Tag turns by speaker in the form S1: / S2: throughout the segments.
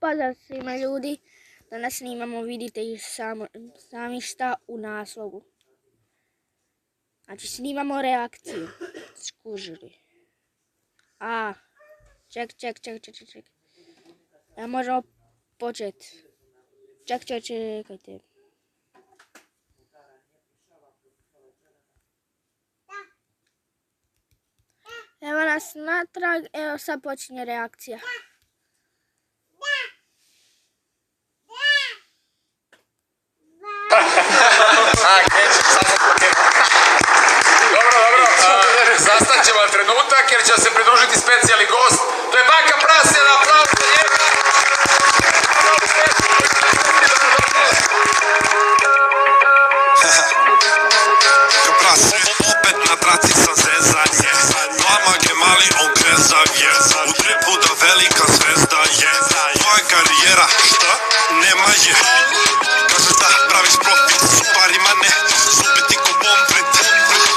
S1: Pozdrav svima ljudi, danas snimamo, vidite i sami šta u naslovu. Znači snimamo reakciju, skužili. Ček. Možemo početi. Čekajte. Evo nas natrag, evo sad počinje reakcija.
S2: Dobro, zastat ćemo trenutak jer će se pridružiti specijalni gost. To je Baka Prasjena, aplauz za njega.
S3: Opet na traci sa zezanje, mama je mali, on grezav je, u tripu da velika zvezda je, tvoja karijera, šta? Nema je, kaže da praviš profit, su parima ne, zubiti ko bombrit,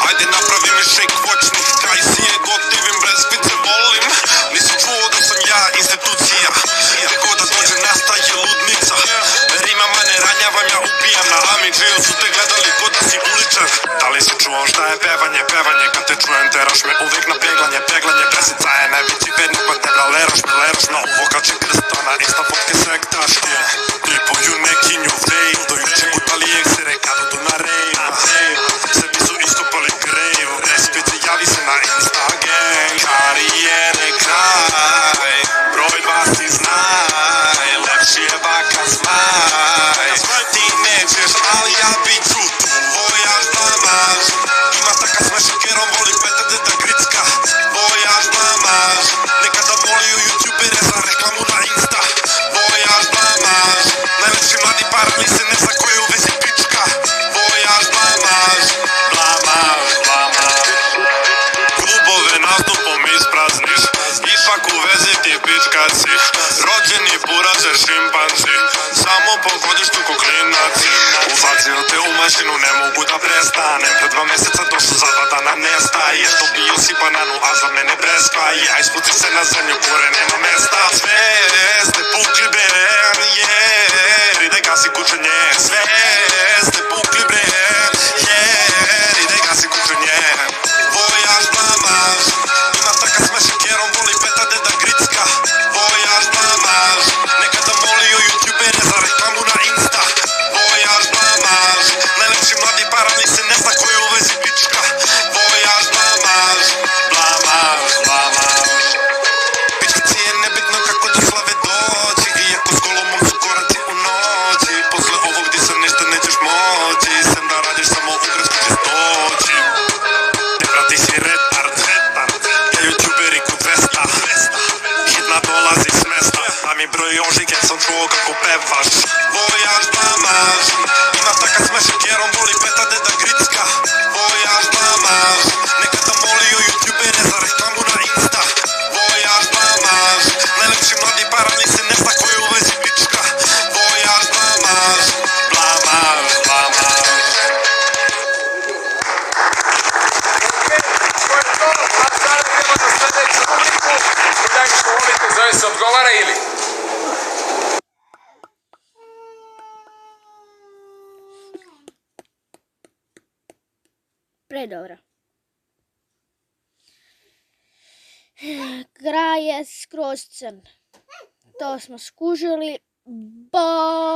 S3: ajde napravi mi shake voćni, kaj si je gotivim, bez pice volim, nisi čuo da sam ja institucija, gdje da dođe nastaje ludnica, rimama ne ranjavam, ja ubijam, na Amidžiju su te gledali ko da si uličar. Da li si čuo šta je pevanje, kad te čujem teraš me uvijek na peglanje, presica je najveći bednik, pa te leraš na uvo kao će krstana, ista fotke sektaške, klipuju nekinju vejv, do juče gutali eksere kad odu na rejv, sebi su istupali greju, respice javi se na Instagram, karijere kraj, broj 2 si znaj, lepši je Baka smaj, ti nećeš, ali ja bit ću tu, vojaž blamaž, ima taka sme šokerom, voli petade da gricka, vojaž blamaž, nekada voliju youtubere za reklamu na Insta, vojaž blamaž, najlepši mladi par ali se ne zna ko je u vezi pička, vojaž blamaž, klubove nastupom isprazniš, ipak u vezi ti pička si, rođeni burazer šimpanzi, samo pogodiš tu ko klinaci, uvacio te u mašinu, ne mogu da prestanem, pred 2 mjeseca došlo za 2 dana nestaje, to bio si bananu, a za mene preskaje, aj spuci se na zemlju, kure nema mesta, zvijezde pukli ber, ide gasi kućenje, zvijezde pukli ber, ide gasi kućenje, vojaž blamaž, ima taka sme šekerom, voli petade da gricka, vojaž blamaž, nekada molio youtubere za reklamu na Insta, vojaž blamaž, najlepši mladi par ali se ne zna ko je u vezi pička, vojaž blamaž, pička ti je nebitno kako do slave doći, iako s golomom su koraci u noći, posle ovog di se ništa nećeš moći, sem da radiš samo u gradsku čistoći, ne vrati si retard, ja youtuberi kod 200, hitna dolazi s mesta, a mi broj ožig jer sam čuo kako pevaš, vojaž blamaž, ima taka sme šekerom, voli petade da gricka, vojaž blamaž, nekada molio youtubere za reklamu na Insta, vojaž blamaž, najlepši mladi par ali se ne zna ko je u vezi pička, vojaž blamaž.
S2: Zove se odgovara ili?
S1: Predobro. Kraj je skroz crn. To smo skužili. Bye.